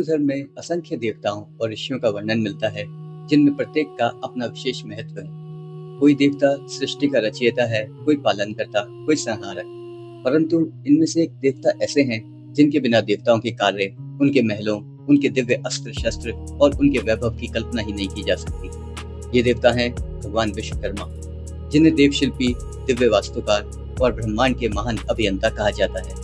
हिंदू धर्म में असंख्य देवताओं और ऋषियों का वर्णन मिलता है, जिनमें प्रत्येक का अपना विशेष महत्व है। कोई देवता सृष्टि का रचयिता है, कोई पालन करता, कोई संहारक। परंतु इनमें से एक देवता ऐसे हैं जिनके बिना देवताओं के कार्य, उनके महलों, उनके दिव्य अस्त्र शस्त्र और उनके वैभव की कल्पना ही नहीं की जा सकती। ये देवता हैं भगवान विश्वकर्मा, जिन्हें देवशिल्पी, दिव्य वास्तुकार और ब्रह्मांड के महान अभियंता कहा जाता है।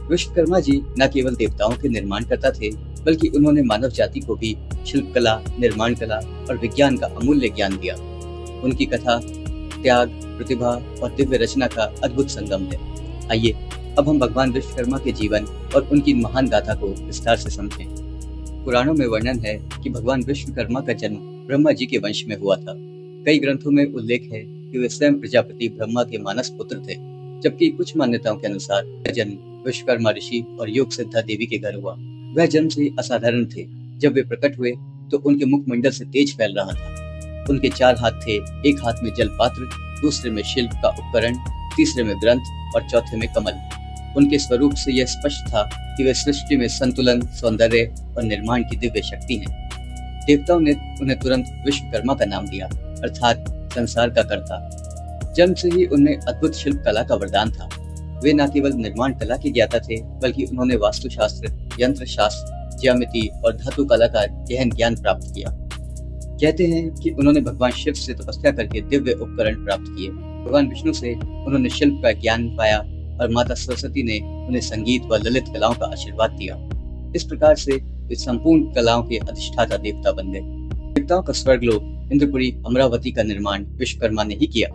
विश्वकर्मा जी न केवल देवताओं के निर्माण करता थे, बल्कि उन्होंने मानव जाति को भी शिल्प कला, निर्माण कला और विज्ञान का अमूल्य ज्ञान दिया। उनकी कथा त्याग, प्रतिभा और दिव्य रचना का अद्भुत संगम है। आइए अब हम भगवान विश्वकर्मा के जीवन और उनकी महान गाथा को विस्तार से समझें। पुराणों में वर्णन है कि भगवान विश्वकर्मा का जन्म ब्रह्मा जी के वंश में हुआ था। कई ग्रंथों में उल्लेख है कि वे स्वयं प्रजापति ब्रह्मा के मानस पुत्र थे, जबकि कुछ मान्यताओं के अनुसार यह जन्म विश्वकर्मा ऋषि और योग सिद्धा देवी के घर हुआ। वह जन्म से असाधारण थे। जब वे प्रकट हुए तो उनके मुखमंडल से तेज फैल रहा था। उनके 4 हाथ थे, एक हाथ में जलपात्र, दूसरे में शिल्प का उपकरण, तीसरे में ग्रंथ और चौथे में कमल। उनके स्वरूप से यह स्पष्ट था कि वे सृष्टि में संतुलन, सौंदर्य और निर्माण की दिव्य शक्ति हैं। देवताओं ने उन्हें तुरंत विश्वकर्मा का नाम दिया, अर्थात संसार का कर्ता। जन्म से ही उनमें अद्भुत शिल्प कला का वरदान था। वे न केवल निर्माण कला के ज्ञाता थे, बल्कि उन्होंने वास्तुशास्त्र, यंत्र शास्त्र, ज्यामिति और धातु कला का गहन ज्ञान प्राप्त किया। कहते हैं कि उन्होंने भगवान शिव से तपस्या करके दिव्य उपकरण प्राप्त किए। भगवान विष्णु से उन्होंने शिल्प का ज्ञान पाया और माता सरस्वती ने उन्हें संगीत व ललित कलाओं का आशीर्वाद दिया। इस प्रकार से वे संपूर्ण कलाओं के अधिष्ठाता देवता बन गए। देवताओं का स्वर्गलोक इंद्रपुरी अमरावती का निर्माण विश्वकर्मा ने ही किया।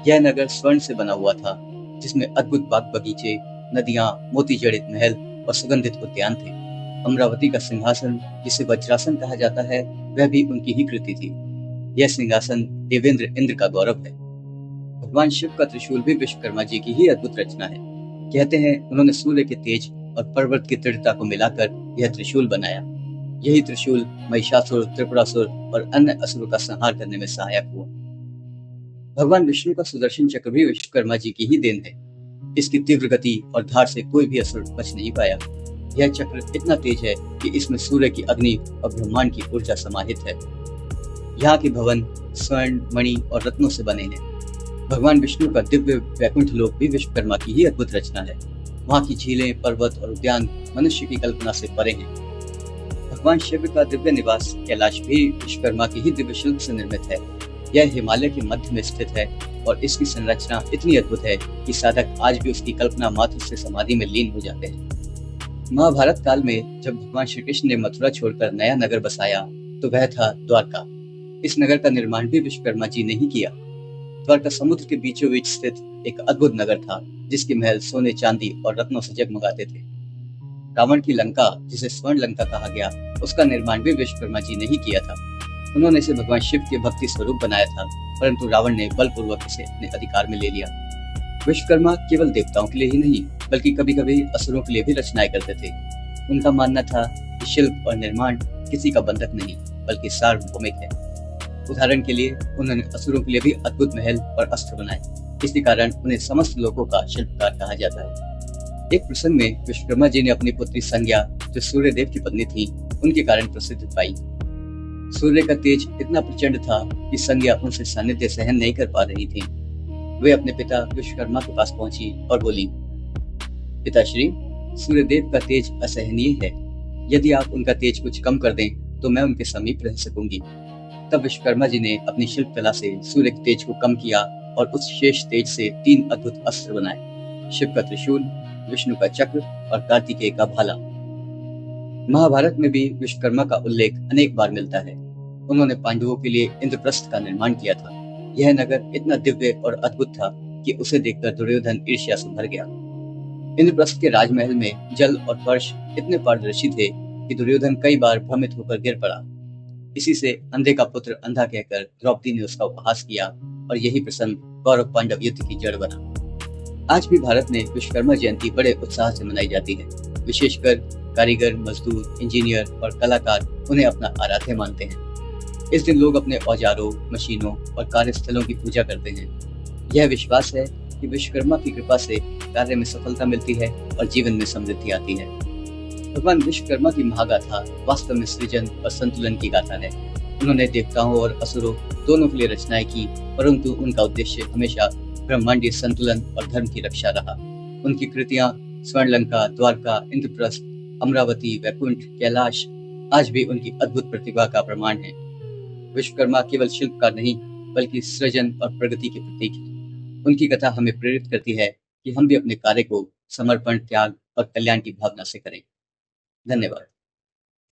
यह नगर स्वर्ण से बना हुआ था, जिसमें अद्भुत बाग बगीचे, नदियां, मोती जड़ित महल और सुगंधित उद्यान थे। अमरावती का सिंहासन, जिसे वज्रासन कहा जाता है, वह भी उनकी ही कृति थी। यह सिंहासन देवेंद्र इंद्र का गौरव है। भगवान शिव का त्रिशूल भी विश्वकर्मा जी की ही अद्भुत रचना है। कहते हैं उन्होंने सूर्य के तेज और पर्वत की दृढ़ता को मिलाकर यह त्रिशूल बनाया। यही त्रिशूल महिषासुर, त्रिपुरासुर और अन्य असुरों का संहार करने में सहायक हुआ। भगवान विष्णु का सुदर्शन चक्र भी विश्वकर्मा जी की ही देन है। इसकी तीव्र गति और धार से कोई भी असुर बच नहीं पाया। यह चक्र इतना तेज है कि इसमें सूर्य की अग्नि और ब्रह्मांड की ऊर्जा समाहित है। यहाँ के भवन स्वर्ण, मणि और रत्नों से बने हैं। भगवान विष्णु का दिव्य वैकुंठ लोक भी विश्वकर्मा की ही अद्भुत रचना है। वहाँ की झीलें, पर्वत और उद्यान मनुष्य की कल्पना से परे हैं। भगवान शिव का दिव्य निवास कैलाश भी विश्वकर्मा की ही दिव्य शिल्प से निर्मित है। यह हिमालय के मध्य में स्थित है और इसकी संरचना इतनी अद्भुत है कि साधक आज भी उसकी कल्पना मात्र से समाधि में लीन हो जाते हैं। महाभारत काल में जब भगवान श्री कृष्ण ने मथुरा छोड़कर नया नगर बसाया तो वह था द्वारका। इस नगर का निर्माण भी विश्वकर्मा जी ने ही किया। द्वारका समुद्र के बीचों बीच स्थित एक अद्भुत नगर था, जिसके महल सोने, चांदी और रत्नों से जगमगाते थे। रावण की लंका, जिसे स्वर्ण लंका कहा गया, उसका निर्माण भी विश्वकर्मा जी ने ही किया था। उन्होंने इसे भगवान शिव के भक्ति स्वरूप बनाया था, परंतु रावण ने बलपूर्वक इसे अपने अधिकार में ले लिया। विश्वकर्मा केवल देवताओं के लिए ही नहीं, बल्कि कभी कभी असुरों के लिए भी रचनाएं करते थे। उनका मानना था कि शिल्प और निर्माण किसी का बंधक नहीं, बल्कि सार्वभौमिक है। उदाहरण के लिए उन्होंने असुरों के लिए भी अद्भुत महल और अस्त्र बनाए। इसी कारण उन्हें समस्त लोगों का शिल्पकार कहा जाता है। एक प्रसंग में विश्वकर्मा जी ने अपनी पुत्री संज्ञा, जो सूर्य देव की पत्नी थी, उनके कारण प्रसिद्ध पाई। सूर्य का तेज इतना प्रचंड था कि संज्ञा उनसे सानिध्य सहन नहीं कर पा रही थी। वे अपने पिता विश्वकर्मा के पास पहुंची और बोली, पिताश्री, सूर्य देव का तेज असहनीय है। यदि आप उनका तेज कुछ कम कर दें तो मैं उनके समीप रह सकूंगी। तब विश्वकर्मा जी ने अपनी शिल्प कला से सूर्य के तेज को कम किया और उस शेष तेज से 3 अद्भुत अस्त्र बनाए: शिव का त्रिशूल, विष्णु का चक्र और कार्तिकेय का भाला। महाभारत में भी विश्वकर्मा का उल्लेख अनेक बार मिलता है। उन्होंने पांडवों के लिए इंद्रप्रस्थ का निर्माण किया था। यह नगर इतना दिव्य और अद्भुत था कि उसे देखकर दुर्योधन ईर्ष्या से भर गया। इंद्रप्रस्थ के राजमहल में जल और फर्श इतने पारदर्शी थे कि दुर्योधन कई बार भ्रमित होकर गिर पड़ा। इसी से अंधे का पुत्र अंधा कहकर द्रौपदी ने उसका उपहास किया और यही प्रसंग कौरव पांडव युद्ध की जड़ बना। आज भी भारत में विश्वकर्मा जयंती बड़े उत्साह से मनाई जाती है। विशेषकर कारीगर, मजदूर, इंजीनियर और कलाकार उन्हें अपना आराध्य मानते हैं। इस दिन लोग अपने औजारों, मशीनों और कार्यस्थलों की पूजा करते हैं। यह विश्वास है कि विश्वकर्मा की कृपा से कार्य में सफलता मिलती है और जीवन में समृद्धि आती है। भगवान विश्वकर्मा की महागाथा वास्तव में सृजन और संतुलन की गाथा है। उन्होंने देवताओं और असुरों दोनों के लिए रचनाएं की, परंतु उनका उद्देश्य हमेशा ब्रह्मांडीय संतुलन और धर्म की रक्षा रहा। उनकी कृतियां स्वर्णलंका, द्वारका, इंद्रप्रस्थ, अमरावती, वैकुंठ, कैलाश आज भी उनकी अद्भुत प्रतिभा का प्रमाण है। विश्वकर्मा केवल शिल्पकार नहीं, बल्कि सृजन और प्रगति के प्रतीक हैं। उनकी कथा हमें प्रेरित करती है कि हम भी अपने कार्य को समर्पण, त्याग और कल्याण की भावना से करें। धन्यवाद।